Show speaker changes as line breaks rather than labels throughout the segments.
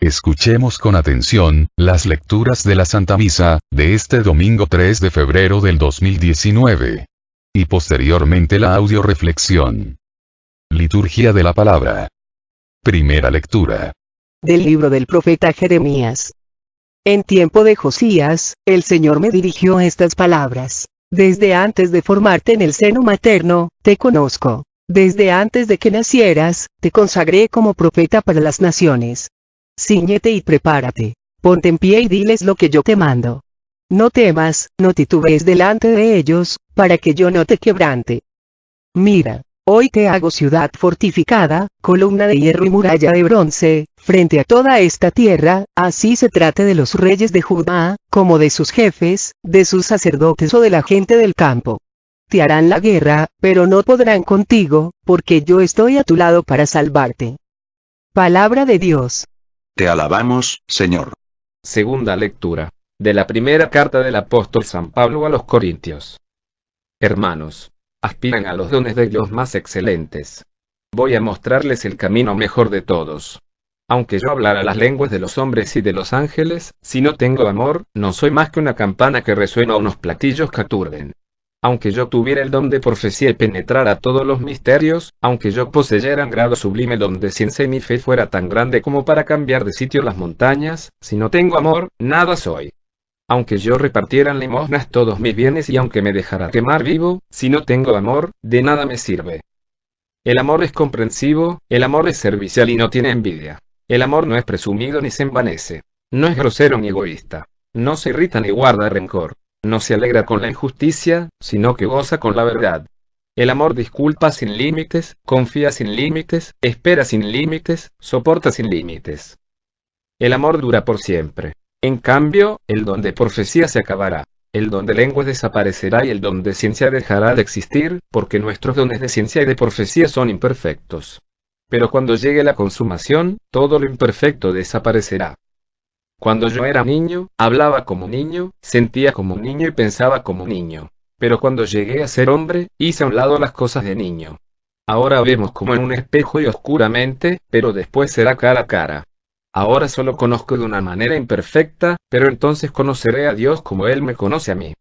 Escuchemos con atención, las lecturas de la Santa Misa, de este domingo 3 de febrero del 2019. Y posteriormente la audioreflexión. Liturgia de la Palabra. Primera lectura.
Del libro del profeta Jeremías. En tiempo de Josías, el Señor me dirigió estas palabras. Desde antes de formarte en el seno materno, te conozco. Desde antes de que nacieras, te consagré como profeta para las naciones. Cíñete y prepárate. Ponte en pie y diles lo que yo te mando. No temas, no titubees delante de ellos, para que yo no te quebrante. Mira, hoy te hago ciudad fortificada, columna de hierro y muralla de bronce, frente a toda esta tierra, así se trate de los reyes de Judá, como de sus jefes, de sus sacerdotes o de la gente del campo. Te harán la guerra, pero no podrán contigo, porque yo estoy a tu lado para salvarte. Palabra de Dios.
Te alabamos, Señor.
Segunda lectura. De la primera carta del apóstol San Pablo a los Corintios. Hermanos, aspiran a los dones de Dios más excelentes. Voy a mostrarles el camino mejor de todos. Aunque yo hablara las lenguas de los hombres y de los ángeles, si no tengo amor, no soy más que una campana que resuena o unos platillos que aturden. Aunque yo tuviera el don de profecía y penetrara todos los misterios, aunque yo poseyera un grado sublime don de ciencia y mi fe fuera tan grande como para cambiar de sitio las montañas, si no tengo amor, nada soy. Aunque yo repartiera en limosnas todos mis bienes y aunque me dejara quemar vivo, si no tengo amor, de nada me sirve. El amor es comprensivo, el amor es servicial y no tiene envidia. El amor no es presumido ni se envanece. No es grosero ni egoísta. No se irrita ni guarda rencor. No se alegra con la injusticia, sino que goza con la verdad. El amor disculpa sin límites, confía sin límites, espera sin límites, soporta sin límites. El amor dura por siempre. En cambio, el don de profecía se acabará. El don de lenguas desaparecerá y el don de ciencia dejará de existir, porque nuestros dones de ciencia y de profecía son imperfectos. Pero cuando llegue la consumación, todo lo imperfecto desaparecerá. Cuando yo era niño, hablaba como niño, sentía como niño y pensaba como niño. Pero cuando llegué a ser hombre, hice a un lado las cosas de niño. Ahora vemos como en un espejo y oscuramente, pero después será cara a cara. Ahora solo conozco de una manera imperfecta, pero entonces conoceré a Dios como Él me conoce a mí.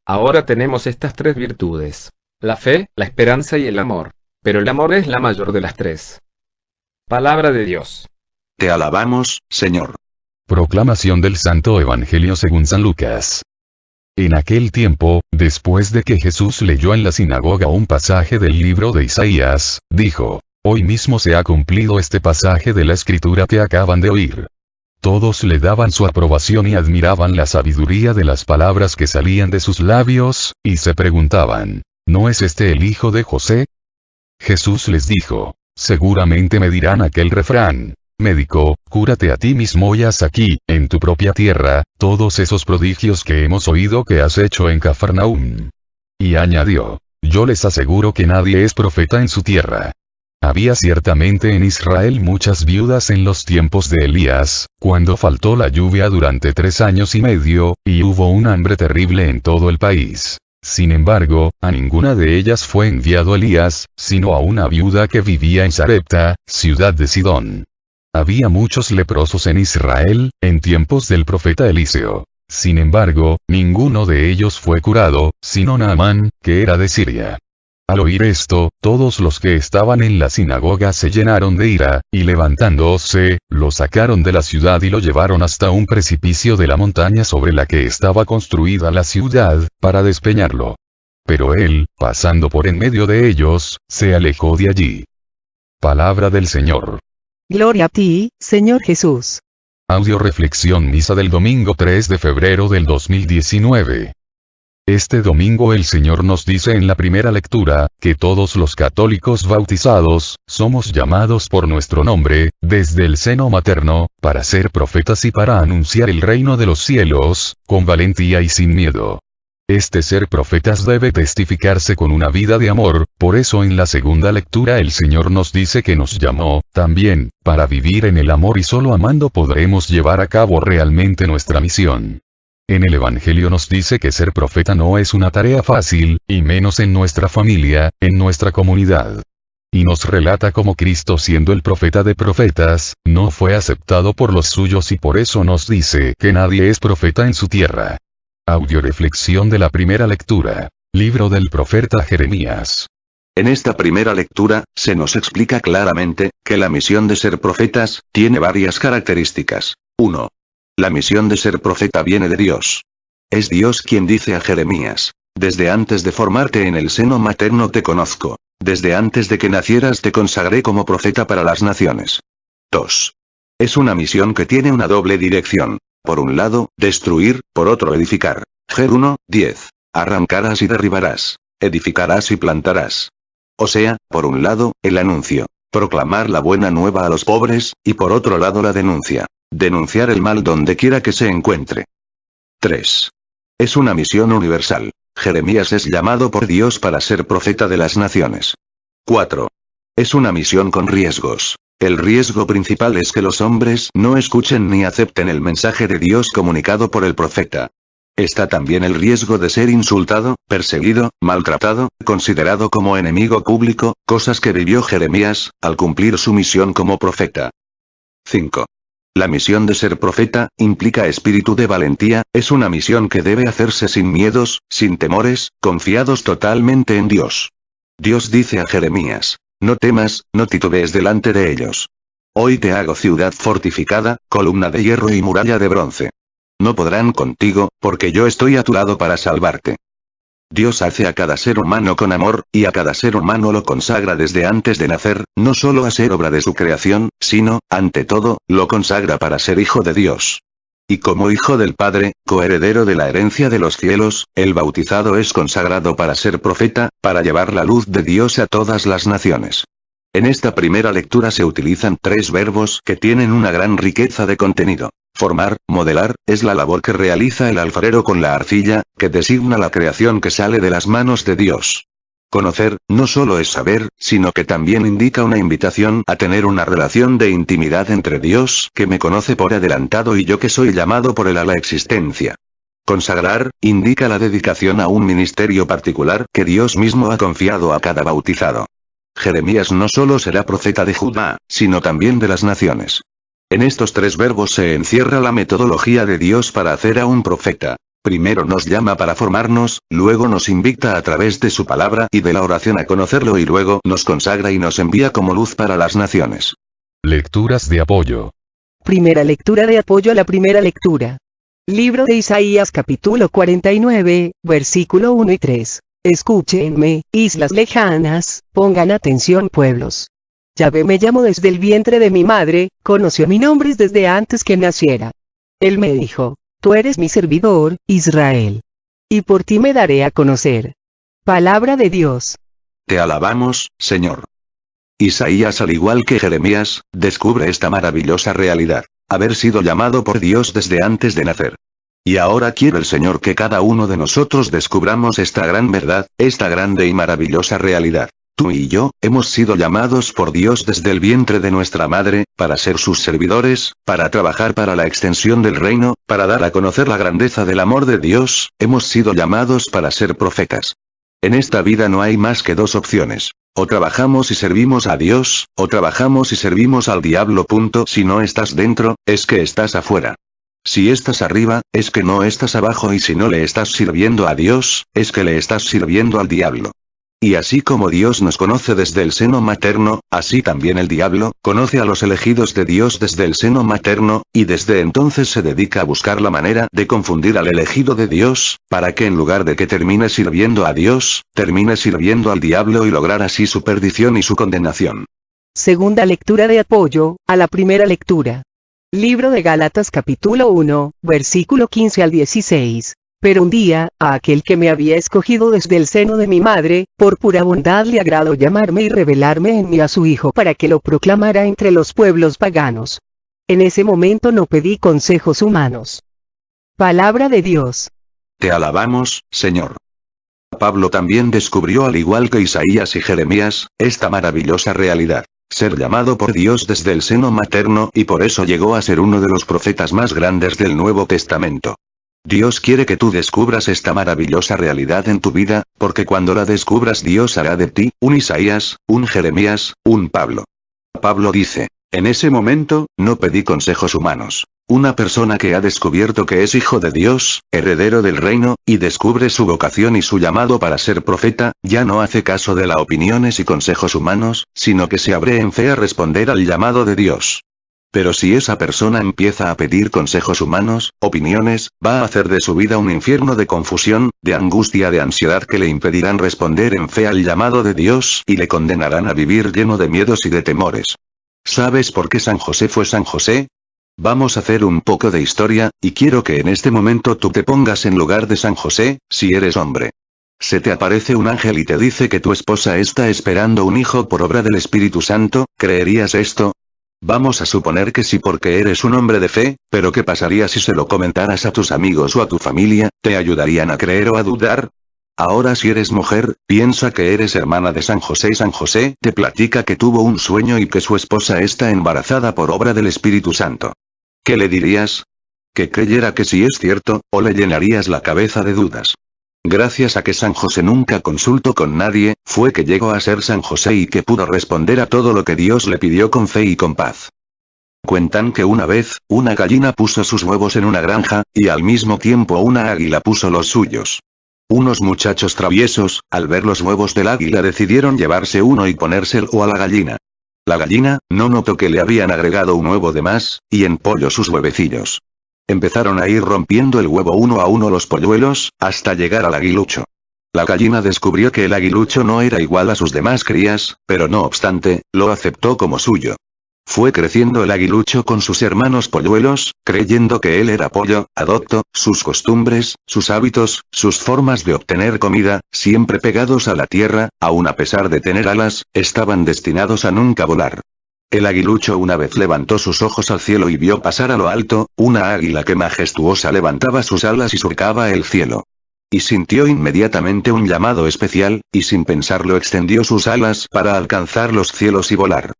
Ahora tenemos estas tres virtudes: la fe, la esperanza y el amor. Pero el amor es la mayor de las tres. Palabra de Dios.
Te alabamos, Señor.
Proclamación del Santo Evangelio según San Lucas. En aquel tiempo, después de que Jesús leyó en la sinagoga un pasaje del libro de Isaías, dijo: Hoy mismo se ha cumplido este pasaje de la Escritura que acaban de oír. Todos le daban su aprobación y admiraban la sabiduría de las palabras que salían de sus labios, y se preguntaban: ¿no es este el hijo de José? Jesús les dijo: seguramente me dirán aquel refrán: médico, cúrate a ti mismo y haz aquí, en tu propia tierra, todos esos prodigios que hemos oído que has hecho en Cafarnaúm. Y añadió: yo les aseguro que nadie es profeta en su tierra. Había ciertamente en Israel muchas viudas en los tiempos de Elías, cuando faltó la lluvia durante 3 años y medio, y hubo un hambre terrible en todo el país. Sin embargo, a ninguna de ellas fue enviado Elías, sino a una viuda que vivía en Sarepta, ciudad de Sidón. Había muchos leprosos en Israel, en tiempos del profeta Eliseo. Sin embargo, ninguno de ellos fue curado, sino Naamán, que era de Siria. Al oír esto, todos los que estaban en la sinagoga se llenaron de ira, y levantándose, lo sacaron de la ciudad y lo llevaron hasta un precipicio de la montaña sobre la que estaba construida la ciudad, para despeñarlo. Pero él, pasando por en medio de ellos, se alejó de allí. Palabra del Señor.
Gloria a ti, Señor Jesús.
Audio reflexión misa del domingo 3 de febrero del 2019. Este domingo el Señor nos dice en la primera lectura, que todos los católicos bautizados, somos llamados por nuestro nombre, desde el seno materno, para ser profetas y para anunciar el reino de los cielos, con valentía y sin miedo. Este ser profetas debe testificarse con una vida de amor, por eso en la segunda lectura el Señor nos dice que nos llamó, también, para vivir en el amor y solo amando podremos llevar a cabo realmente nuestra misión. En el Evangelio nos dice que ser profeta no es una tarea fácil, y menos en nuestra familia, en nuestra comunidad. Y nos relata cómo Cristo, siendo el profeta de profetas, no fue aceptado por los suyos y por eso nos dice que nadie es profeta en su tierra. Audioreflexión de la primera lectura. Libro del profeta Jeremías.
En esta primera lectura, se nos explica claramente, que la misión de ser profetas, tiene varias características. 1. La misión de ser profeta viene de Dios. Es Dios quien dice a Jeremías: desde antes de formarte en el seno materno te conozco. Desde antes de que nacieras te consagré como profeta para las naciones. 2. Es una misión que tiene una doble dirección. Por un lado, destruir, por otro edificar. Jer 1:10. Arrancarás y derribarás. Edificarás y plantarás. O sea, por un lado, el anuncio. Proclamar la buena nueva a los pobres, y por otro lado la denuncia. Denunciar el mal donde quiera que se encuentre. 3. Es una misión universal. Jeremías es llamado por Dios para ser profeta de las naciones. 4. Es una misión con riesgos. El riesgo principal es que los hombres no escuchen ni acepten el mensaje de Dios comunicado por el profeta. Está también el riesgo de ser insultado, perseguido, maltratado, considerado como enemigo público, cosas que vivió Jeremías, al cumplir su misión como profeta. 5. La misión de ser profeta, implica espíritu de valentía, es una misión que debe hacerse sin miedos, sin temores, confiados totalmente en Dios. Dios dice a Jeremías: no temas, no titubees delante de ellos. Hoy te hago ciudad fortificada, columna de hierro y muralla de bronce. No podrán contigo, porque yo estoy a tu lado para salvarte. Dios hace a cada ser humano con amor, y a cada ser humano lo consagra desde antes de nacer, no solo a ser obra de su creación, sino, ante todo, lo consagra para ser hijo de Dios. Y como hijo del Padre, coheredero de la herencia de los cielos, el bautizado es consagrado para ser profeta, para llevar la luz de Dios a todas las naciones. En esta primera lectura se utilizan 3 verbos que tienen una gran riqueza de contenido. Formar, modelar, es la labor que realiza el alfarero con la arcilla, que designa la creación que sale de las manos de Dios. Conocer, no solo es saber, sino que también indica una invitación a tener una relación de intimidad entre Dios, que me conoce por adelantado, y yo que soy llamado por él a la existencia. Consagrar, indica la dedicación a un ministerio particular que Dios mismo ha confiado a cada bautizado. Jeremías no solo será profeta de Judá, sino también de las naciones. En estos 3 verbos se encierra la metodología de Dios para hacer a un profeta. Primero nos llama para formarnos, luego nos invita a través de su palabra y de la oración a conocerlo, y luego nos consagra y nos envía como luz para las naciones.
Lecturas de apoyo.
Primera lectura de apoyo a la primera lectura. Libro de Isaías capítulo 49, versículo 1 y 3. Escúchenme, islas lejanas, pongan atención pueblos. Yahvé me llamó desde el vientre de mi madre, conoció mi nombre desde antes que naciera. Él me dijo: tú eres mi servidor, Israel. Y por ti me daré a conocer. Palabra de Dios.
Te alabamos, Señor. Isaías, al igual que Jeremías, descubre esta maravillosa realidad: haber sido llamado por Dios desde antes de nacer. Y ahora quiere el Señor que cada uno de nosotros descubramos esta gran verdad, esta grande y maravillosa realidad. Tú y yo, hemos sido llamados por Dios desde el vientre de nuestra madre, para ser sus servidores, para trabajar para la extensión del reino, para dar a conocer la grandeza del amor de Dios. Hemos sido llamados para ser profetas. En esta vida no hay más que 2 opciones. O trabajamos y servimos a Dios, o trabajamos y servimos al diablo. Si no estás dentro, es que estás afuera. Si estás arriba, es que no estás abajo, y si no le estás sirviendo a Dios, es que le estás sirviendo al diablo. Y así como Dios nos conoce desde el seno materno, así también el diablo conoce a los elegidos de Dios desde el seno materno, y desde entonces se dedica a buscar la manera de confundir al elegido de Dios, para que en lugar de que termine sirviendo a Dios, termine sirviendo al diablo y lograr así su perdición y su condenación.
Segunda lectura de apoyo a la primera lectura. Libro de Gálatas capítulo 1, versículo 15 al 16. Pero un día, a aquel que me había escogido desde el seno de mi madre, por pura bondad le agradó llamarme y revelarme en mí a su Hijo para que lo proclamara entre los pueblos paganos. En ese momento no pedí consejos humanos. Palabra de Dios.
Te alabamos, Señor. Pablo también descubrió, al igual que Isaías y Jeremías, esta maravillosa realidad: ser llamado por Dios desde el seno materno, y por eso llegó a ser uno de los profetas más grandes del Nuevo Testamento. Dios quiere que tú descubras esta maravillosa realidad en tu vida, porque cuando la descubras Dios hará de ti, un Isaías, un Jeremías, un Pablo. Pablo dice, en ese momento, no pedí consejos humanos. Una persona que ha descubierto que es hijo de Dios, heredero del reino, y descubre su vocación y su llamado para ser profeta, ya no hace caso de las opiniones y consejos humanos, sino que se abre en fe a responder al llamado de Dios. Pero si esa persona empieza a pedir consejos humanos, opiniones, va a hacer de su vida un infierno de confusión, de angustia, de ansiedad que le impedirán responder en fe al llamado de Dios y le condenarán a vivir lleno de miedos y de temores. ¿Sabes por qué San José fue San José? Vamos a hacer un poco de historia, y quiero que en este momento tú te pongas en lugar de San José, si eres hombre. Se te aparece un ángel y te dice que tu esposa está esperando un hijo por obra del Espíritu Santo, ¿creerías esto? Vamos a suponer que sí porque eres un hombre de fe, pero ¿qué pasaría si se lo comentaras a tus amigos o a tu familia? ¿Te ayudarían a creer o a dudar? Ahora si eres mujer, piensa que eres hermana de San José y San José te platica que tuvo un sueño y que su esposa está embarazada por obra del Espíritu Santo. ¿Qué le dirías? Que creyera que sí es cierto, o le llenarías la cabeza de dudas. Gracias a que San José nunca consultó con nadie, fue que llegó a ser San José y que pudo responder a todo lo que Dios le pidió con fe y con paz. Cuentan que una vez, una gallina puso sus huevos en una granja, y al mismo tiempo una águila puso los suyos. Unos muchachos traviesos, al ver los huevos del águila decidieron llevarse uno y ponérselo a la gallina. La gallina, no notó que le habían agregado un huevo de más, y empolló sus huevecillos. Empezaron a ir rompiendo el huevo uno a uno los polluelos, hasta llegar al aguilucho. La gallina descubrió que el aguilucho no era igual a sus demás crías, pero no obstante, lo aceptó como suyo. Fue creciendo el aguilucho con sus hermanos polluelos, creyendo que él era pollo, adoptó, sus costumbres, sus hábitos, sus formas de obtener comida, siempre pegados a la tierra, aun a pesar de tener alas, estaban destinados a nunca volar. El aguilucho una vez levantó sus ojos al cielo y vio pasar a lo alto, una águila que majestuosa levantaba sus alas y surcaba el cielo. Y sintió inmediatamente un llamado especial, y sin pensarlo extendió sus alas para alcanzar los cielos y volar.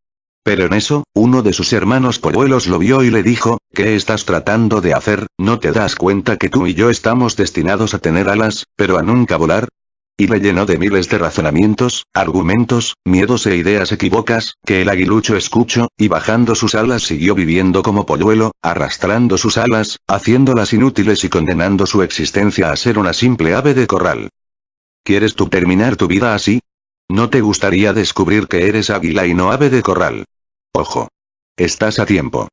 Pero en eso, uno de sus hermanos polluelos lo vio y le dijo, ¿qué estás tratando de hacer? ¿No te das cuenta que tú y yo estamos destinados a tener alas, pero a nunca volar? Y le llenó de miles de razonamientos, argumentos, miedos e ideas equívocas, que el aguilucho escuchó, y bajando sus alas siguió viviendo como polluelo, arrastrando sus alas, haciéndolas inútiles y condenando su existencia a ser una simple ave de corral. ¿Quieres tú terminar tu vida así? ¿No te gustaría descubrir que eres águila y no ave de corral? Ojo. Estás a tiempo.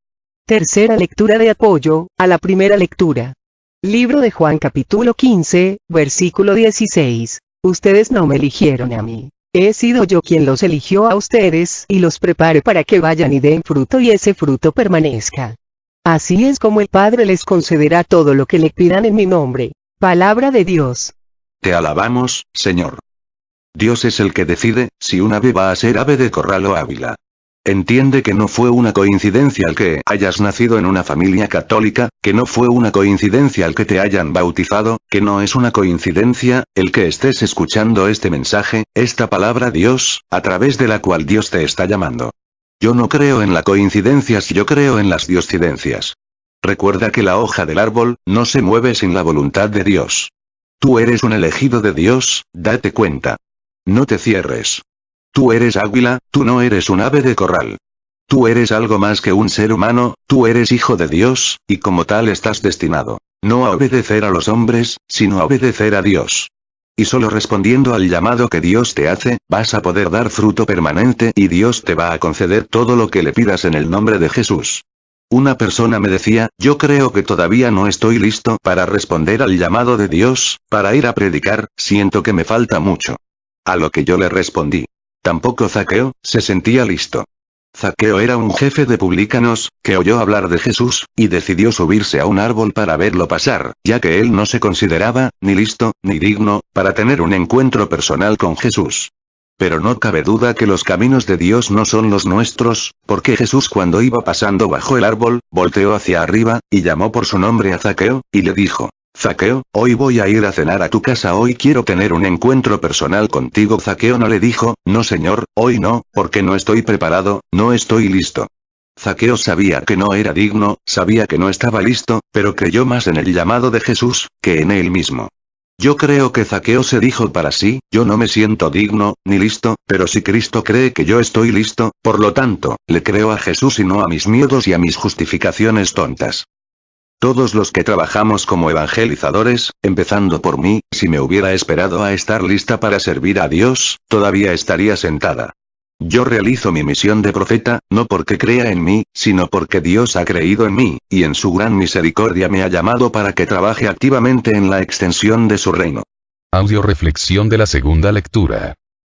Tercera lectura de apoyo, a la primera lectura. Libro de Juan capítulo 15, versículo 16. Ustedes no me eligieron a mí. He sido yo quien los eligió a ustedes y los prepare para que vayan y den fruto y ese fruto permanezca. Así es como el Padre les concederá todo lo que le pidan en mi nombre. Palabra de Dios.
Te alabamos, Señor. Dios es el que decide, si un ave va a ser ave de corral o águila. Entiende que no fue una coincidencia el que hayas nacido en una familia católica, que no fue una coincidencia el que te hayan bautizado, que no es una coincidencia, el que estés escuchando este mensaje, esta palabra Dios, a través de la cual Dios te está llamando. Yo no creo en las coincidencias, yo creo en las dioscidencias. Recuerda que la hoja del árbol, no se mueve sin la voluntad de Dios. Tú eres un elegido de Dios, date cuenta. No te cierres. Tú eres águila, tú no eres un ave de corral. Tú eres algo más que un ser humano, tú eres hijo de Dios, y como tal estás destinado, no a obedecer a los hombres, sino a obedecer a Dios. Y solo respondiendo al llamado que Dios te hace, vas a poder dar fruto permanente y Dios te va a conceder todo lo que le pidas en el nombre de Jesús. Una persona me decía, yo creo que todavía no estoy listo para responder al llamado de Dios, para ir a predicar, siento que me falta mucho. A lo que yo le respondí. Tampoco Zaqueo, se sentía listo. Zaqueo era un jefe de publicanos, que oyó hablar de Jesús, y decidió subirse a un árbol para verlo pasar, ya que él no se consideraba, ni listo, ni digno, para tener un encuentro personal con Jesús. Pero no cabe duda que los caminos de Dios no son los nuestros, porque Jesús cuando iba pasando bajo el árbol, volteó hacia arriba, y llamó por su nombre a Zaqueo, y le dijo, Zaqueo, hoy voy a ir a cenar a tu casa, hoy quiero tener un encuentro personal contigo. Zaqueo no le dijo, no señor, hoy no, porque no estoy preparado, no estoy listo. Zaqueo sabía que no era digno, sabía que no estaba listo, pero creyó más en el llamado de Jesús, que en él mismo. Yo creo que Zaqueo se dijo para sí, yo no me siento digno, ni listo, pero si Cristo cree que yo estoy listo, por lo tanto, le creo a Jesús y no a mis miedos y a mis justificaciones tontas. Todos los que trabajamos como evangelizadores, empezando por mí, si me hubiera esperado a estar lista para servir a Dios, todavía estaría sentada. Yo realizo mi misión de profeta, no porque crea en mí, sino porque Dios ha creído en mí, y en su gran misericordia me ha llamado para que trabaje activamente en la extensión de su reino.
Audio reflexión de la segunda lectura.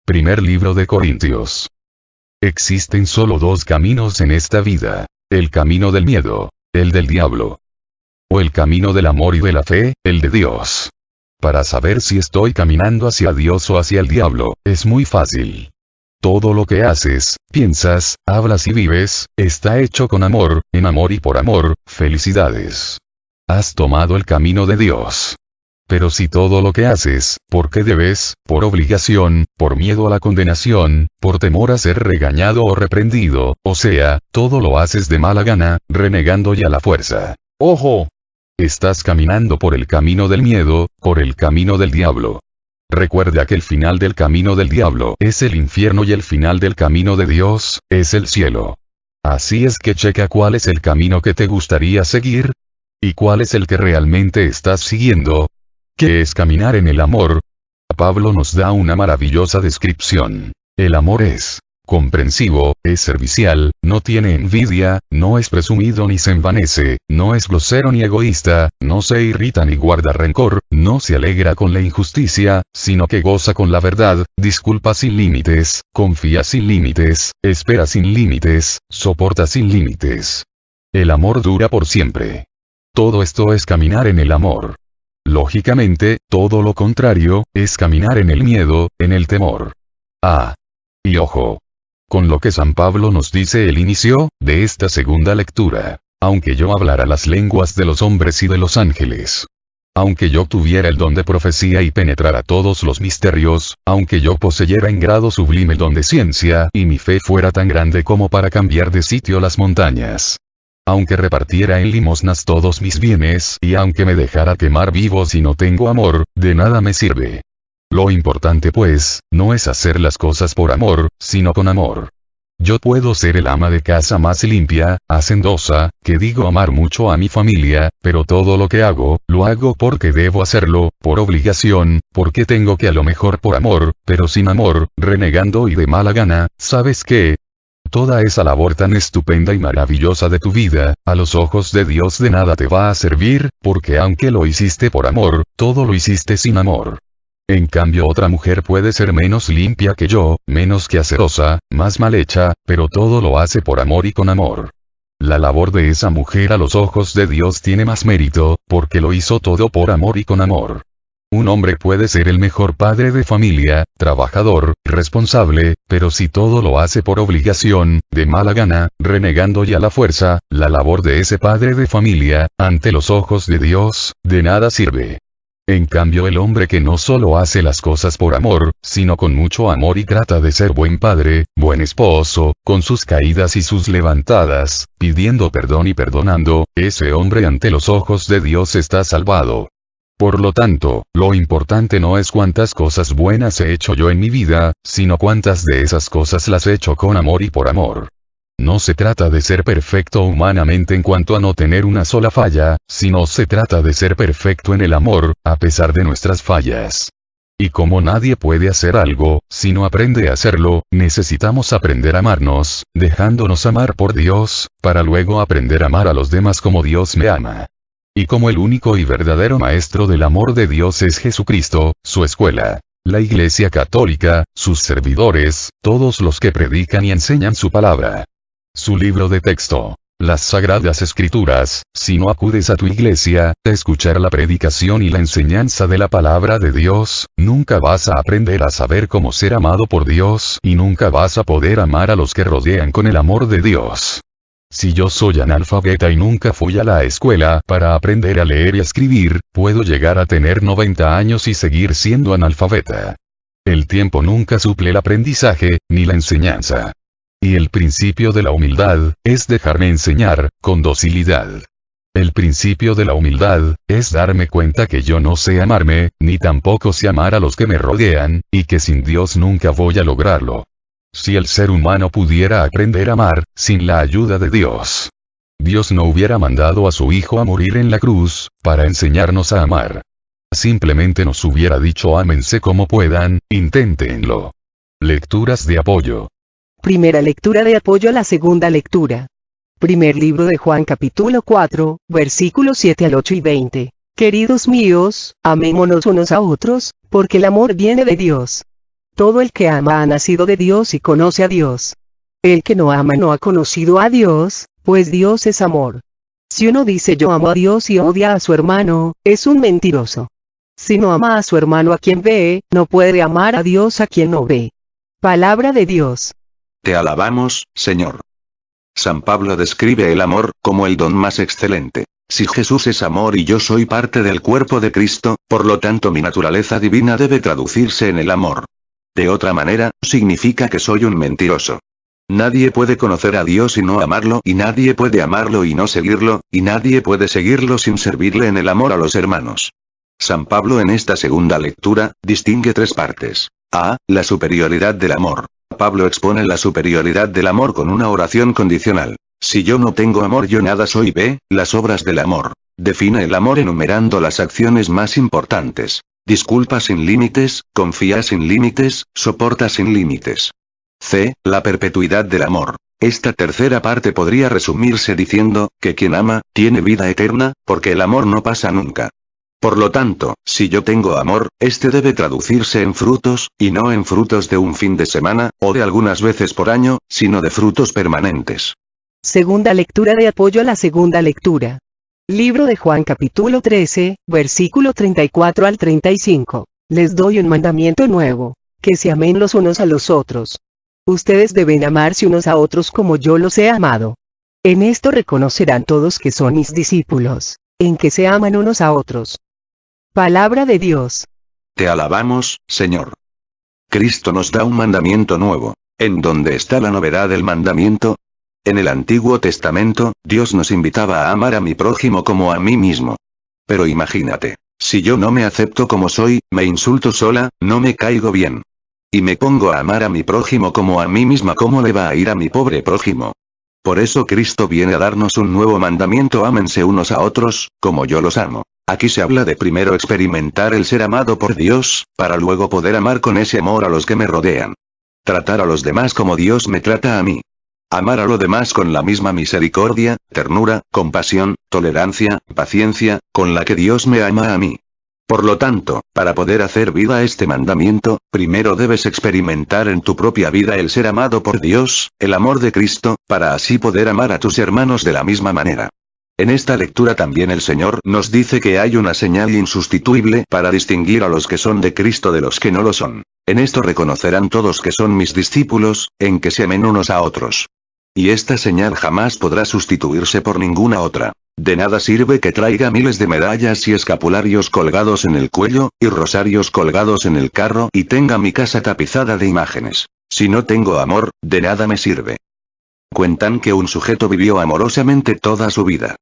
Primer libro de Corintios. Existen solo dos caminos en esta vida: el camino del miedo, el del diablo. O el camino del amor y de la fe, el de Dios. Para saber si estoy caminando hacia Dios o hacia el diablo, es muy fácil. Todo lo que haces, piensas, hablas y vives, está hecho con amor, en amor y por amor. Felicidades. Has tomado el camino de Dios. Pero si todo lo que haces, porque debes, por obligación, por miedo a la condenación, por temor a ser regañado o reprendido, o sea, todo lo haces de mala gana, renegando y a la fuerza. ¡Ojo! Estás caminando por el camino del miedo, por el camino del diablo. Recuerda que el final del camino del diablo es el infierno y el final del camino de Dios es el cielo. Así es que checa cuál es el camino que te gustaría seguir y cuál es el que realmente estás siguiendo. ¿Qué es caminar en el amor? Pablo nos da una maravillosa descripción. El amor es comprensivo, es servicial, no tiene envidia, no es presumido ni se envanece, no es grosero ni egoísta, no se irrita ni guarda rencor, no se alegra con la injusticia, sino que goza con la verdad, disculpa sin límites, confía sin límites, espera sin límites, soporta sin límites. El amor dura por siempre. Todo esto es caminar en el amor. Lógicamente, todo lo contrario, es caminar en el miedo, en el temor. Y ojo con lo que San Pablo nos dice el inicio de esta segunda lectura. Aunque yo hablara las lenguas de los hombres y de los ángeles. Aunque yo tuviera el don de profecía y penetrara todos los misterios, aunque yo poseyera en grado sublime el don de ciencia y mi fe fuera tan grande como para cambiar de sitio las montañas. Aunque repartiera en limosnas todos mis bienes y aunque me dejara quemar vivo si no tengo amor, de nada me sirve. Lo importante pues, no es hacer las cosas por amor, sino con amor. Yo puedo ser el ama de casa más limpia, hacendosa, que digo amar mucho a mi familia, pero todo lo que hago, lo hago porque debo hacerlo, por obligación, porque tengo que a lo mejor por amor, pero sin amor, renegando y de mala gana. ¿Sabes qué? Toda esa labor tan estupenda y maravillosa de tu vida, a los ojos de Dios de nada te va a servir, porque aunque lo hiciste por amor, todo lo hiciste sin amor. En cambio otra mujer puede ser menos limpia que yo, menos quehacerosa, más mal hecha, pero todo lo hace por amor y con amor. La labor de esa mujer a los ojos de Dios tiene más mérito, porque lo hizo todo por amor y con amor. Un hombre puede ser el mejor padre de familia, trabajador, responsable, pero si todo lo hace por obligación, de mala gana, renegando y a la fuerza, la labor de ese padre de familia, ante los ojos de Dios, de nada sirve. En cambio el hombre que no solo hace las cosas por amor, sino con mucho amor y trata de ser buen padre, buen esposo, con sus caídas y sus levantadas, pidiendo perdón y perdonando, ese hombre ante los ojos de Dios está salvado. Por lo tanto, lo importante no es cuántas cosas buenas he hecho yo en mi vida, sino cuántas de esas cosas las he hecho con amor y por amor. No se trata de ser perfecto humanamente en cuanto a no tener una sola falla, sino se trata de ser perfecto en el amor, a pesar de nuestras fallas. Y como nadie puede hacer algo, si no aprende a hacerlo, necesitamos aprender a amarnos, dejándonos amar por Dios, para luego aprender a amar a los demás como Dios me ama. Y como el único y verdadero maestro del amor de Dios es Jesucristo, su escuela, la Iglesia Católica, sus servidores, todos los que predican y enseñan su palabra. Su libro de texto, las Sagradas Escrituras. Si no acudes a tu iglesia, a escuchar la predicación y la enseñanza de la palabra de Dios, nunca vas a aprender a saber cómo ser amado por Dios y nunca vas a poder amar a los que rodean con el amor de Dios. Si yo soy analfabeta y nunca fui a la escuela para aprender a leer y a escribir, puedo llegar a tener 90 años y seguir siendo analfabeta. El tiempo nunca suple el aprendizaje, ni la enseñanza. Y el principio de la humildad, es dejarme enseñar, con docilidad. El principio de la humildad, es darme cuenta que yo no sé amarme, ni tampoco sé amar a los que me rodean, y que sin Dios nunca voy a lograrlo. Si el ser humano pudiera aprender a amar, sin la ayuda de Dios, Dios no hubiera mandado a su Hijo a morir en la cruz, para enseñarnos a amar. Simplemente nos hubiera dicho ámense como puedan, inténtenlo. Lecturas de apoyo.
Primera lectura de apoyo a la segunda lectura. Primer libro de Juan capítulo 4, versículos 7 al 8 y 20. Queridos míos, amémonos unos a otros, porque el amor viene de Dios. Todo el que ama ha nacido de Dios y conoce a Dios. El que no ama no ha conocido a Dios, pues Dios es amor. Si uno dice yo amo a Dios y odia a su hermano, es un mentiroso. Si no ama a su hermano a quien ve, no puede amar a Dios a quien no ve. Palabra de Dios.
Te alabamos, Señor. San Pablo describe el amor como el don más excelente. Si Jesús es amor y yo soy parte del cuerpo de Cristo, por lo tanto mi naturaleza divina debe traducirse en el amor. De otra manera, significa que soy un mentiroso. Nadie puede conocer a Dios y no amarlo, y nadie puede amarlo y no seguirlo, y nadie puede seguirlo sin servirle en el amor a los hermanos. San Pablo en esta segunda lectura, distingue tres partes. A. La superioridad del amor. Pablo expone la superioridad del amor con una oración condicional. Si yo no tengo amor yo nada soy. B. Las obras del amor. Define el amor enumerando las acciones más importantes. Disculpa sin límites, confía sin límites, soporta sin límites. C. La perpetuidad del amor. Esta tercera parte podría resumirse diciendo, que quien ama, tiene vida eterna, porque el amor no pasa nunca. Por lo tanto, si yo tengo amor, este debe traducirse en frutos, y no en frutos de un fin de semana, o de algunas veces por año, sino de frutos permanentes.
Segunda lectura de apoyo a la segunda lectura. Libro de Juan capítulo 13, versículo 34 al 35. Les doy un mandamiento nuevo, que se amen los unos a los otros. Ustedes deben amarse unos a otros como yo los he amado. En esto reconocerán todos que son mis discípulos, en que se aman unos a otros. Palabra de Dios.
Te alabamos, Señor. Cristo nos da un mandamiento nuevo. ¿En dónde está la novedad del mandamiento? En el Antiguo Testamento, Dios nos invitaba a amar a mi prójimo como a mí mismo. Pero imagínate, si yo no me acepto como soy, me insulto sola, no me caigo bien. Y me pongo a amar a mi prójimo como a mí misma, ¿cómo le va a ir a mi pobre prójimo? Por eso Cristo viene a darnos un nuevo mandamiento: ámense unos a otros, como yo los amo. Aquí se habla de primero experimentar el ser amado por Dios, para luego poder amar con ese amor a los que me rodean. Tratar a los demás como Dios me trata a mí. Amar a los demás con la misma misericordia, ternura, compasión, tolerancia, paciencia, con la que Dios me ama a mí. Por lo tanto, para poder hacer vida este mandamiento, primero debes experimentar en tu propia vida el ser amado por Dios, el amor de Cristo, para así poder amar a tus hermanos de la misma manera. En esta lectura también el Señor nos dice que hay una señal insustituible para distinguir a los que son de Cristo de los que no lo son. En esto reconocerán todos que son mis discípulos, en que se amen unos a otros. Y esta señal jamás podrá sustituirse por ninguna otra. De nada sirve que traiga miles de medallas y escapularios colgados en el cuello, y rosarios colgados en el carro, y tenga mi casa tapizada de imágenes. Si no tengo amor, de nada me sirve. Cuentan que un sujeto vivió amorosamente toda su vida.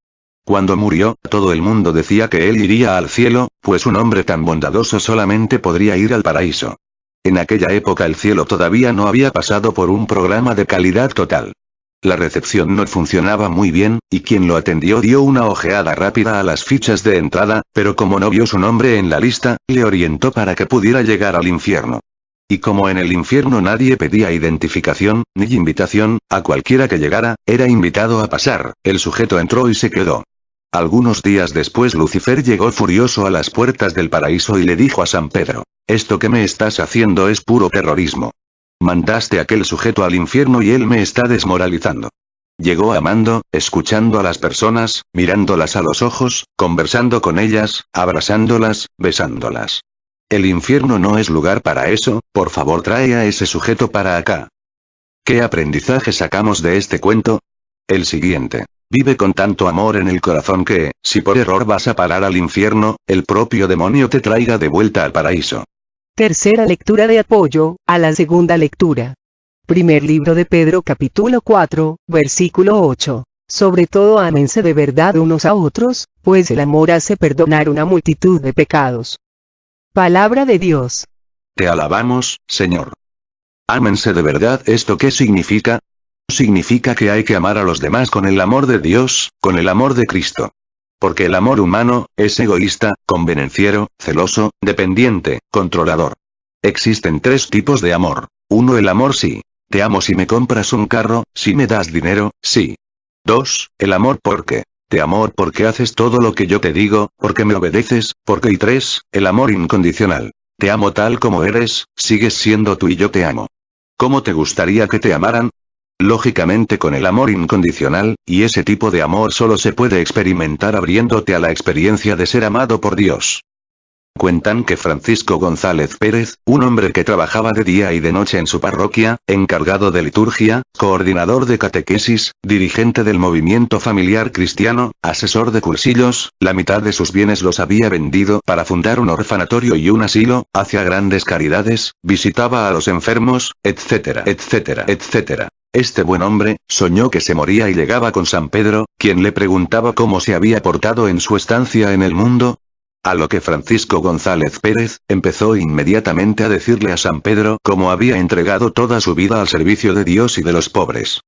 Cuando murió, todo el mundo decía que él iría al cielo, pues un hombre tan bondadoso solamente podría ir al paraíso. En aquella época el cielo todavía no había pasado por un programa de calidad total. La recepción no funcionaba muy bien, y quien lo atendió dio una ojeada rápida a las fichas de entrada, pero como no vio su nombre en la lista, le orientó para que pudiera llegar al infierno. Y como en el infierno nadie pedía identificación, ni invitación, a cualquiera que llegara, era invitado a pasar, el sujeto entró y se quedó. Algunos días después Lucifer llegó furioso a las puertas del paraíso y le dijo a San Pedro: «Esto que me estás haciendo es puro terrorismo. Mandaste a aquel sujeto al infierno y él me está desmoralizando». Llegó amando, escuchando a las personas, mirándolas a los ojos, conversando con ellas, abrazándolas, besándolas. El infierno no es lugar para eso, por favor trae a ese sujeto para acá. ¿Qué aprendizaje sacamos de este cuento? El siguiente. Vive con tanto amor en el corazón que, si por error vas a parar al infierno, el propio demonio te traiga de vuelta al paraíso.
Tercera lectura de apoyo a la segunda lectura. Primer libro de Pedro capítulo 4, versículo 8. Sobre todo ámense de verdad unos a otros, pues el amor hace perdonar una multitud de pecados. Palabra de Dios.
Te alabamos, Señor. Ámense de verdad. ¿Esto qué significa? Significa que hay que amar a los demás con el amor de Dios, con el amor de Cristo. Porque el amor humano es egoísta, convenenciero, celoso, dependiente, controlador. Existen tres tipos de amor. 1. El amor sí. Te amo si me compras un carro, si me das dinero, sí. 2. El amor porque. Te amo porque haces todo lo que yo te digo, porque me obedeces, porque. Y 3. El amor incondicional. Te amo tal como eres, sigues siendo tú y yo te amo. ¿Cómo te gustaría que te amaran? Lógicamente con el amor incondicional, y ese tipo de amor solo se puede experimentar abriéndote a la experiencia de ser amado por Dios. Cuentan que Francisco González Pérez, un hombre que trabajaba de día y de noche en su parroquia, encargado de liturgia, coordinador de catequesis, dirigente del movimiento familiar cristiano, asesor de cursillos, la mitad de sus bienes los había vendido para fundar un orfanatorio y un asilo, hacía grandes caridades, visitaba a los enfermos, etcétera, etcétera, etcétera. Este buen hombre, soñó que se moría y llegaba con San Pedro, quien le preguntaba cómo se había portado en su estancia en el mundo. A lo que Francisco González Pérez, empezó inmediatamente a decirle a San Pedro cómo había entregado toda su vida al servicio de Dios y de los pobres.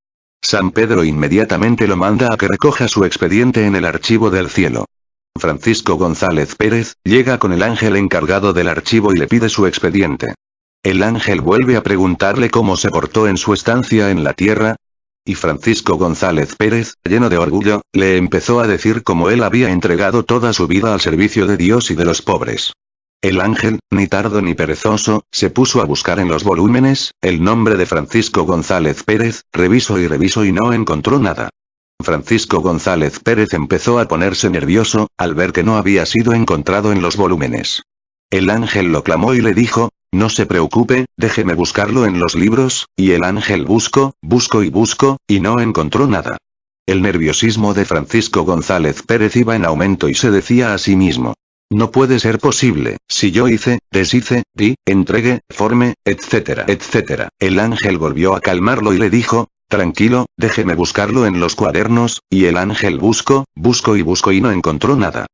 San Pedro inmediatamente lo manda a que recoja su expediente en el archivo del cielo. Francisco González Pérez, llega con el ángel encargado del archivo y le pide su expediente. El ángel vuelve a preguntarle cómo se portó en su estancia en la tierra. Y Francisco González Pérez, lleno de orgullo, le empezó a decir cómo él había entregado toda su vida al servicio de Dios y de los pobres. El ángel, ni tardo ni perezoso, se puso a buscar en los volúmenes el nombre de Francisco González Pérez, revisó y no encontró nada. Francisco González Pérez empezó a ponerse nervioso, al ver que no había sido encontrado en los volúmenes. El ángel lo clamó y le dijo: no se preocupe, déjeme buscarlo en los libros, y el ángel buscó, y no encontró nada. El nerviosismo de Francisco González Pérez iba en aumento y se decía a sí mismo: no puede ser posible, si yo hice, deshice, di, entregué, formé, etcétera, etcétera. El ángel volvió a calmarlo y le dijo: tranquilo, déjeme buscarlo en los cuadernos, y el ángel buscó y no encontró nada.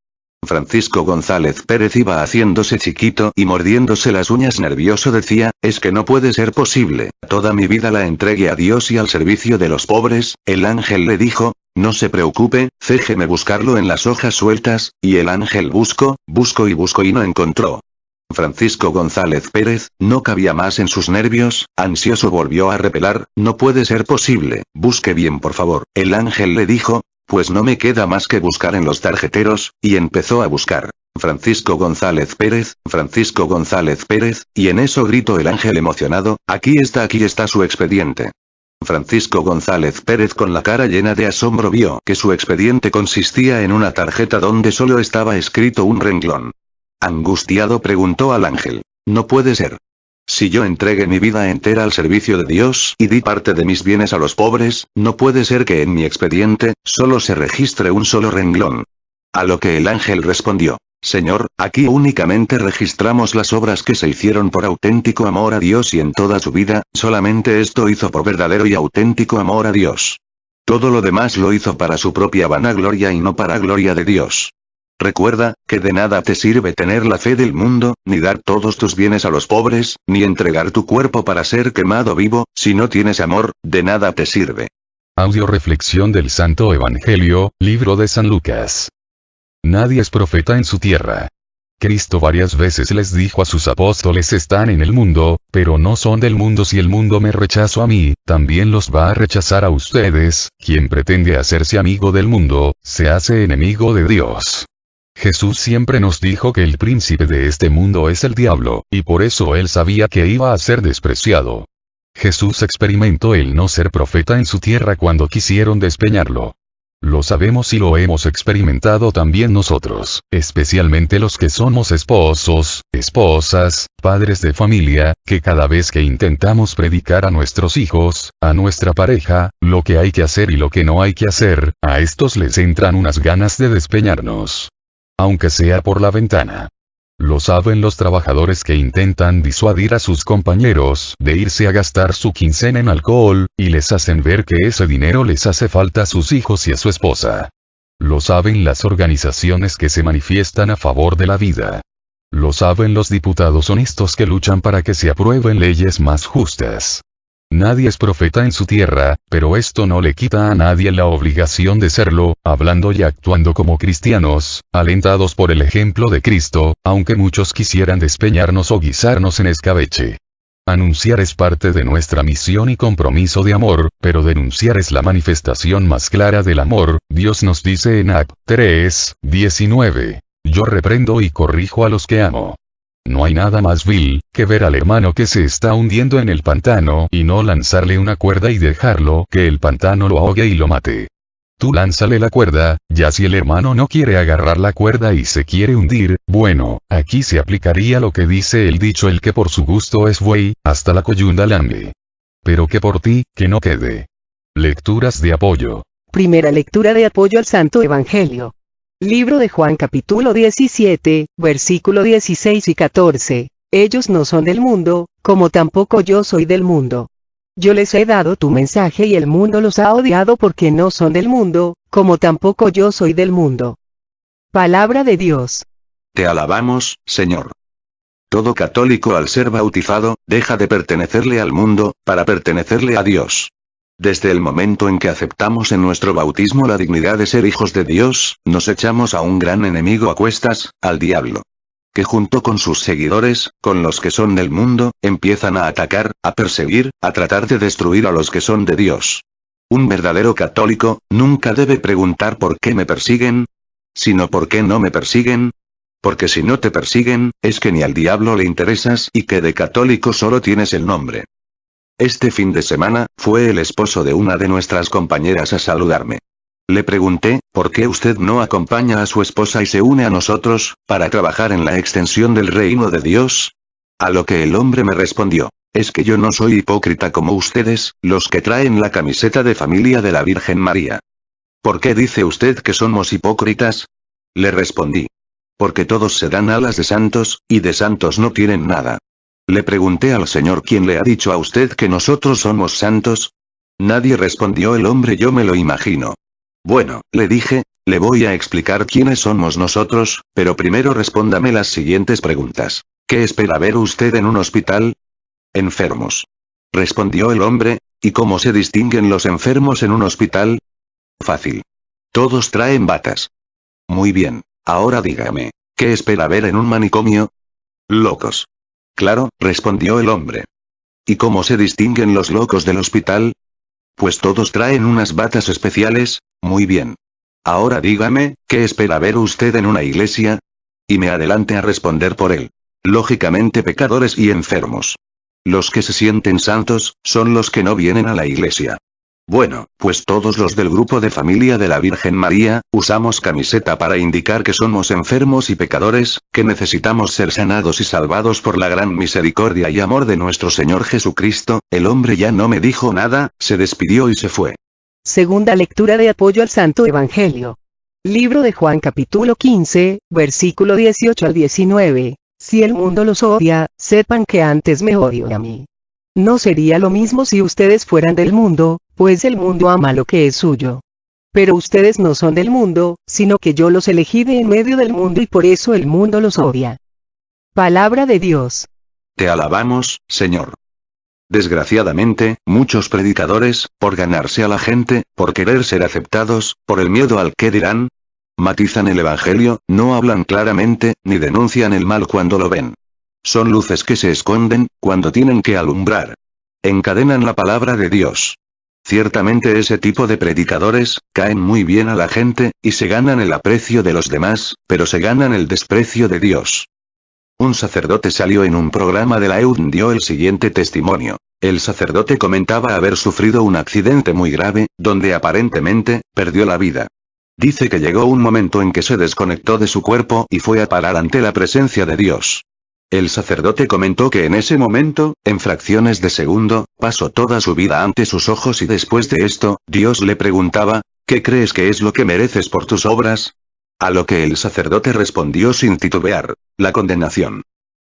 Francisco González Pérez iba haciéndose chiquito y mordiéndose las uñas nervioso decía: es que no puede ser posible, toda mi vida la entregué a Dios y al servicio de los pobres. El ángel le dijo: no se preocupe, déjeme buscarlo en las hojas sueltas, y el ángel buscó y no encontró. Francisco González Pérez, no cabía más en sus nervios, ansioso volvió a repelar: no puede ser posible, busque bien por favor. El ángel le dijo: pues no me queda más que buscar en los tarjeteros, y empezó a buscar. Francisco González Pérez, y en eso gritó el ángel emocionado: aquí está su expediente. Francisco González Pérez con la cara llena de asombro vio que su expediente consistía en una tarjeta donde solo estaba escrito un renglón. Angustiado preguntó al ángel: no puede ser. Si yo entregué mi vida entera al servicio de Dios y di parte de mis bienes a los pobres, no puede ser que en mi expediente solo se registre un solo renglón. A lo que el ángel respondió: Señor, aquí únicamente registramos las obras que se hicieron por auténtico amor a Dios y en toda su vida, solamente esto hizo por verdadero y auténtico amor a Dios. Todo lo demás lo hizo para su propia vanagloria y no para gloria de Dios. Recuerda, que de nada te sirve tener la fe del mundo, ni dar todos tus bienes a los pobres, ni entregar tu cuerpo para ser quemado vivo, si no tienes amor, de nada te sirve.
Audio reflexión del Santo Evangelio, libro de San Lucas. Nadie es profeta en su tierra. Cristo varias veces les dijo a sus apóstoles: están en el mundo, pero no son del mundo. Si el mundo me rechazó a mí, también los va a rechazar a ustedes. Quien pretende hacerse amigo del mundo, se hace enemigo de Dios. Jesús siempre nos dijo que el príncipe de este mundo es el diablo, y por eso él sabía que iba a ser despreciado. Jesús experimentó el no ser profeta en su tierra cuando quisieron despeñarlo. Lo sabemos y lo hemos experimentado también nosotros, especialmente los que somos esposos, esposas, padres de familia, que cada vez que intentamos predicar a nuestros hijos, a nuestra pareja, lo que hay que hacer y lo que no hay que hacer, a estos les entran unas ganas de despeñarnos. Aunque sea por la ventana. Lo saben los trabajadores que intentan disuadir a sus compañeros de irse a gastar su quincena en alcohol, y les hacen ver que ese dinero les hace falta a sus hijos y a su esposa. Lo saben las organizaciones que se manifiestan a favor de la vida. Lo saben los diputados honestos que luchan para que se aprueben leyes más justas. Nadie es profeta en su tierra, pero esto no le quita a nadie la obligación de serlo, hablando y actuando como cristianos, alentados por el ejemplo de Cristo, aunque muchos quisieran despeñarnos o guisarnos en escabeche. Anunciar es parte de nuestra misión y compromiso de amor, pero denunciar es la manifestación más clara del amor. Dios nos dice en Acts 3:19, yo reprendo y corrijo a los que amo. No hay nada más vil que ver al hermano que se está hundiendo en el pantano y no lanzarle una cuerda y dejarlo que el pantano lo ahogue y lo mate. Tú lánzale la cuerda, ya si el hermano no quiere agarrar la cuerda y se quiere hundir, bueno, aquí se aplicaría lo que dice el dicho: el que por su gusto es buey, hasta la coyunda lambe. Pero que por ti, que no quede. Lecturas de apoyo.
Primera lectura de apoyo al Santo Evangelio. Libro de Juan capítulo 17, versículo 16 y 14. Ellos no son del mundo, como tampoco yo soy del mundo. Yo les he dado tu mensaje y el mundo los ha odiado porque no son del mundo, como tampoco yo soy del mundo. Palabra de Dios.
Te alabamos, Señor. Todo católico al ser bautizado, deja de pertenecerle al mundo, para pertenecerle a Dios. Desde el momento en que aceptamos en nuestro bautismo la dignidad de ser hijos de Dios, nos echamos a un gran enemigo a cuestas, al diablo. Que junto con sus seguidores, con los que son del mundo, empiezan a atacar, a perseguir, a tratar de destruir a los que son de Dios. Un verdadero católico, nunca debe preguntar por qué me persiguen, sino por qué no me persiguen. Porque si no te persiguen, es que ni al diablo le interesas y que de católico solo tienes el nombre. Este fin de semana, fue el esposo de una de nuestras compañeras a saludarme. Le pregunté, ¿por qué usted no acompaña a su esposa y se une a nosotros, para trabajar en la extensión del reino de Dios? A lo que el hombre me respondió, es que yo no soy hipócrita como ustedes, los que traen la camiseta de familia de la Virgen María. ¿Por qué dice usted que somos hipócritas? Le respondí. Porque todos se dan alas de santos, y de santos no tienen nada. Le pregunté al Señor: ¿quién le ha dicho a usted que nosotros somos santos? Nadie, respondió el hombre, yo me lo imagino. Bueno, le dije, le voy a explicar quiénes somos nosotros, pero primero respóndame las siguientes preguntas. ¿Qué espera ver usted en un hospital? Enfermos. Respondió el hombre, ¿y cómo se distinguen los enfermos en un hospital? Fácil. Todos traen batas. Muy bien, ahora dígame, ¿qué espera ver en un manicomio? Locos. Claro, respondió el hombre. ¿Y cómo se distinguen los locos del hospital? Pues todos traen unas batas especiales. Muy bien. Ahora dígame, ¿qué espera ver usted en una iglesia? Y me adelante a responder por él. Lógicamente pecadores y enfermos. Los que se sienten santos, son los que no vienen a la iglesia. Bueno, pues todos los del grupo de familia de la Virgen María, usamos camiseta para indicar que somos enfermos y pecadores, que necesitamos ser sanados y salvados por la gran misericordia y amor de nuestro Señor Jesucristo. El hombre ya no me dijo nada, se despidió y se fue.
Segunda lectura de apoyo al Santo Evangelio. Libro de Juan capítulo 15, versículo 18 al 19. Si el mundo los odia, sepan que antes me odió a mí. No sería lo mismo si ustedes fueran del mundo, pues el mundo ama lo que es suyo. Pero ustedes no son del mundo, sino que yo los elegí de en medio del mundo y por eso el mundo los odia. Palabra de Dios.
Te alabamos, Señor. Desgraciadamente, muchos predicadores, por ganarse a la gente, por querer ser aceptados, por el miedo al qué dirán, matizan el Evangelio, no hablan claramente, ni denuncian el mal cuando lo ven. Son luces que se esconden, cuando tienen que alumbrar. Encadenan la palabra de Dios. Ciertamente ese tipo de predicadores, caen muy bien a la gente, y se ganan el aprecio de los demás, pero se ganan el desprecio de Dios. Un sacerdote salió en un programa de la EUD, dio el siguiente testimonio. El sacerdote comentaba haber sufrido un accidente muy grave, donde aparentemente, perdió la vida. Dice que llegó un momento en que se desconectó de su cuerpo y fue a parar ante la presencia de Dios. El sacerdote comentó que en ese momento, en fracciones de segundo, pasó toda su vida ante sus ojos y después de esto, Dios le preguntaba, ¿qué crees que es lo que mereces por tus obras? A lo que el sacerdote respondió sin titubear, La condenación.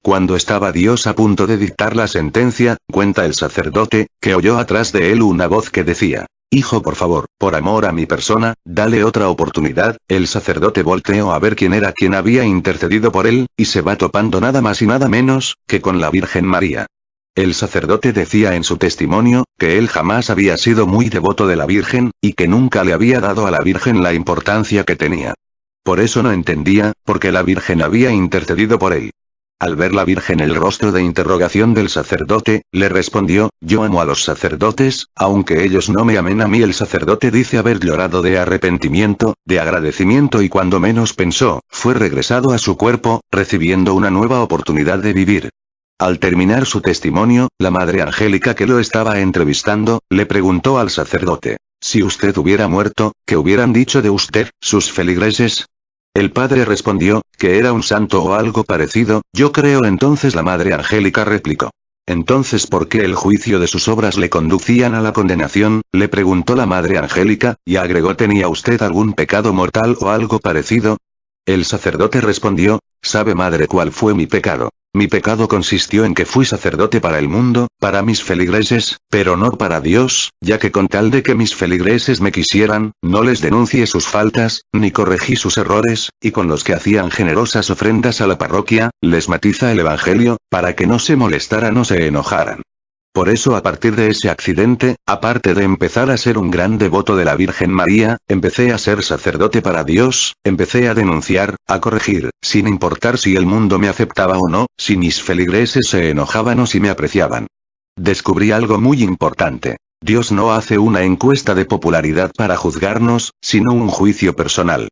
Cuando estaba Dios a punto de dictar la sentencia, cuenta el sacerdote, que oyó atrás de él una voz que decía: Hijo, por favor, por amor a mi persona, dale otra oportunidad. El sacerdote volteó a ver quién era quien había intercedido por él, y se va topando nada más y nada menos, que con la Virgen María. El sacerdote decía en su testimonio, que él jamás había sido muy devoto de la Virgen, y que nunca le había dado a la Virgen la importancia que tenía. Por eso no entendía, por qué la Virgen había intercedido por él. Al ver la Virgen el rostro de interrogación del sacerdote, le respondió: yo amo a los sacerdotes, aunque ellos no me amen a mí. El sacerdote dice haber llorado de arrepentimiento, de agradecimiento, y cuando menos pensó, fue regresado a su cuerpo, recibiendo una nueva oportunidad de vivir. Al terminar su testimonio, la Madre Angélica que lo estaba entrevistando, le preguntó al sacerdote: si usted hubiera muerto, ¿qué hubieran dicho de usted, sus feligreses? El padre respondió, que era un santo o algo parecido. Yo creo. Entonces la Madre Angélica replicó: entonces, ¿por qué el juicio de sus obras le conducían a la condenación? Le preguntó la Madre Angélica, y agregó: ¿tenía usted algún pecado mortal o algo parecido? El sacerdote respondió: ¿sabe, madre, cuál fue mi pecado? Mi pecado consistió en que fui sacerdote para el mundo, para mis feligreses, pero no para Dios, ya que con tal de que mis feligreses me quisieran, no les denuncié sus faltas, ni corregí sus errores, y con los que hacían generosas ofrendas a la parroquia, les matiza el evangelio, para que no se molestaran o se enojaran. Por eso, a partir de ese accidente, aparte de empezar a ser un gran devoto de la Virgen María, empecé a ser sacerdote para Dios, empecé a denunciar, a corregir, sin importar si el mundo me aceptaba o no, si mis feligreses se enojaban o si me apreciaban. Descubrí algo muy importante. Dios no hace una encuesta de popularidad para juzgarnos, sino un juicio personal.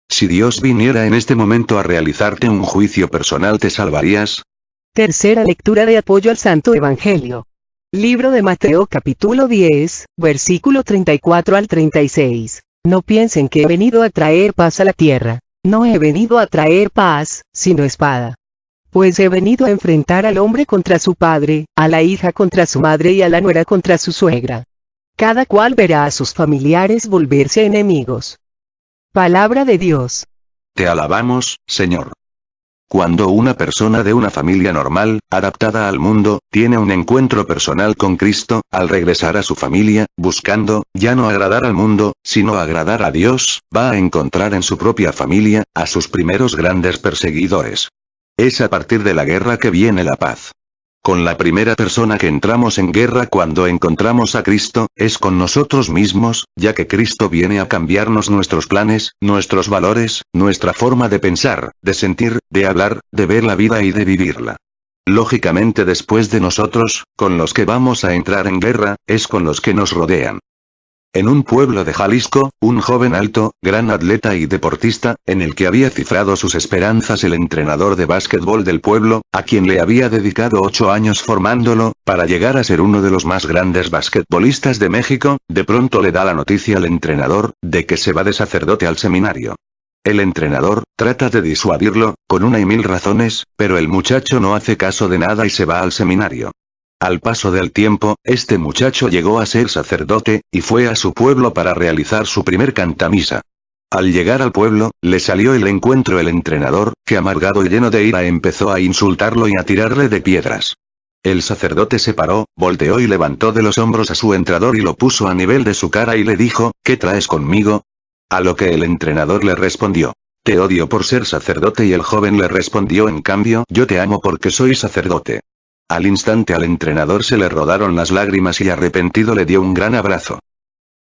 Si Dios viniera en este momento a realizarte un juicio personal, ¿te salvarías?
Tercera lectura de apoyo al Santo Evangelio. Libro de Mateo capítulo 10, versículo 34 al 36. No piensen que he venido a traer paz a la tierra. No he venido a traer paz, sino espada. Pues he venido a enfrentar al hombre contra su padre, a la hija contra su madre y a la nuera contra su suegra. Cada cual verá a sus familiares volverse enemigos. Palabra de Dios.
Te alabamos, Señor. Cuando una persona de una familia normal, adaptada al mundo, tiene un encuentro personal con Cristo, al regresar a su familia, buscando, ya no agradar al mundo, sino agradar a Dios, va a encontrar en su propia familia, a sus primeros grandes perseguidores. Es a partir de la guerra que viene la paz. Con la primera persona que entramos en guerra cuando encontramos a Cristo, es con nosotros mismos, ya que Cristo viene a cambiarnos nuestros planes, nuestros valores, nuestra forma de pensar, de sentir, de hablar, de ver la vida y de vivirla. Lógicamente, después de nosotros, con los que vamos a entrar en guerra, es con los que nos rodean. En un pueblo de Jalisco, un joven alto, gran atleta y deportista, en el que había cifrado sus esperanzas el entrenador de básquetbol del pueblo, a quien le había dedicado 8 años formándolo, para llegar a ser uno de los más grandes basquetbolistas de México, de pronto le da la noticia al entrenador, de que se va de sacerdote al seminario. El entrenador trata de disuadirlo, con una y mil razones, pero el muchacho no hace caso de nada y se va al seminario. Al paso del tiempo, este muchacho llegó a ser sacerdote, y fue a su pueblo para realizar su primer cantamisa. Al llegar al pueblo, le salió el encuentro el entrenador, que amargado y lleno de ira empezó a insultarlo y a tirarle de piedras. El sacerdote se paró, volteó y levantó de los hombros a su entrenador y lo puso a nivel de su cara y le dijo: ¿qué traes conmigo? A lo que el entrenador le respondió: te odio por ser sacerdote, y el joven le respondió: en cambio, yo te amo porque soy sacerdote. Al instante al entrenador se le rodaron las lágrimas y arrepentido le dio un gran abrazo.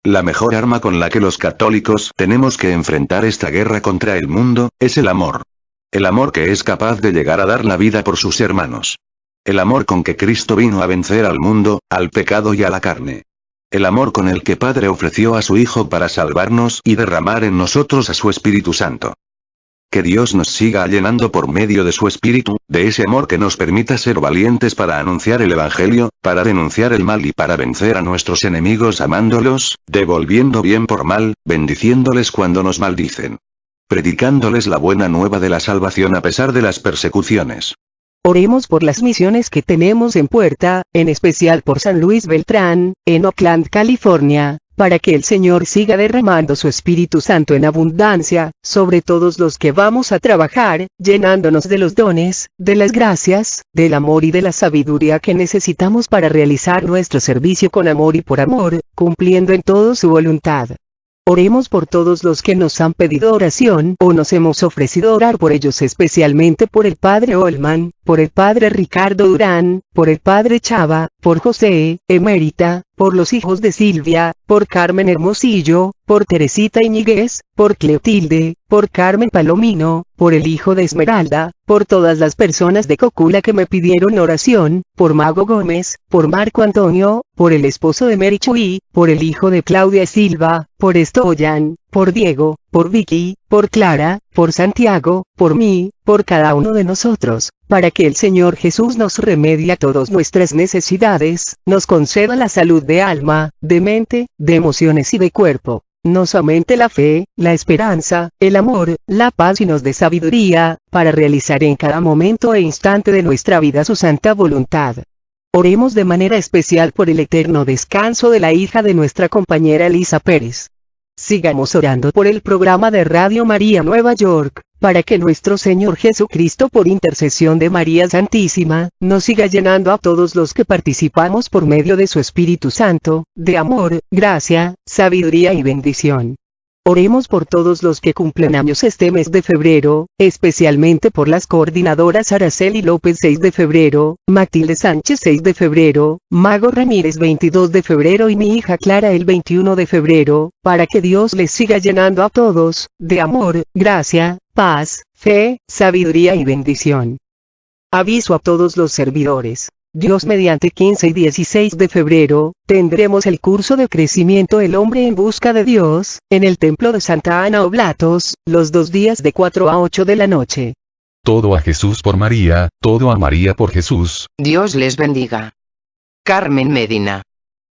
La mejor arma con la que los católicos tenemos que enfrentar esta guerra contra el mundo, es el amor. El amor que es capaz de llegar a dar la vida por sus hermanos. El amor con que Cristo vino a vencer al mundo, al pecado y a la carne. El amor con el que Padre ofreció a su Hijo para salvarnos y derramar en nosotros a su Espíritu Santo. Que Dios nos siga llenando por medio de su Espíritu, de ese amor que nos permita ser valientes para anunciar el Evangelio, para denunciar el mal y para vencer a nuestros enemigos amándolos, devolviendo bien por mal, bendiciéndoles cuando nos maldicen. Predicándoles la buena nueva de la salvación a pesar de las persecuciones.
Oremos por las misiones que tenemos en puerta, en especial por San Luis Beltrán, en Oakland, California, para que el Señor siga derramando su Espíritu Santo en abundancia, sobre todos los que vamos a trabajar, llenándonos de los dones, de las gracias, del amor y de la sabiduría que necesitamos para realizar nuestro servicio con amor y por amor, cumpliendo en todo su voluntad. Oremos por todos los que nos han pedido oración o nos hemos ofrecido orar por ellos, especialmente por el Padre Olman, por el Padre Ricardo Durán, por el Padre Chava, por José, Emérita, por los hijos de Silvia, por Carmen Hermosillo, por Teresita Iñiguez, por Cleotilde, por Carmen Palomino, por el hijo de Esmeralda, por todas las personas de Cocula que me pidieron oración, por Mago Gómez, por Marco Antonio, por el esposo de Mary Chuy, por el hijo de Claudia Silva, por Estoyan, por Diego, por Vicky, por Clara, por Santiago, por mí, por cada uno de nosotros, para que el Señor Jesús nos remedie a todas nuestras necesidades, nos conceda la salud de alma, de mente, de emociones y de cuerpo, nos aumente la fe, la esperanza, el amor, la paz y nos dé sabiduría, para realizar en cada momento e instante de nuestra vida su santa voluntad. Oremos de manera especial por el eterno descanso de la hija de nuestra compañera Elisa Pérez. Sigamos orando por el programa de Radio María Nueva York, para que nuestro Señor Jesucristo, por intercesión de María Santísima, nos siga llenando a todos los que participamos por medio de su Espíritu Santo, de amor, gracia, sabiduría y bendición. Oremos por todos los que cumplen años este mes de febrero, especialmente por las coordinadoras Araceli López 6 de febrero, Matilde Sánchez 6 de febrero, Mago Ramírez 22 de febrero y mi hija Clara el 21 de febrero, para que Dios les siga llenando a todos, de amor, gracia, paz, fe, sabiduría y bendición. Aviso a todos los servidores. Dios mediante 15 y 16 de febrero, tendremos el curso de crecimiento El Hombre en Busca de Dios, en el Templo de Santa Ana Oblatos, los 2 días de 4 a 8 de la noche.
Todo a Jesús por María, todo a María por Jesús.
Dios les bendiga. Carmen Medina.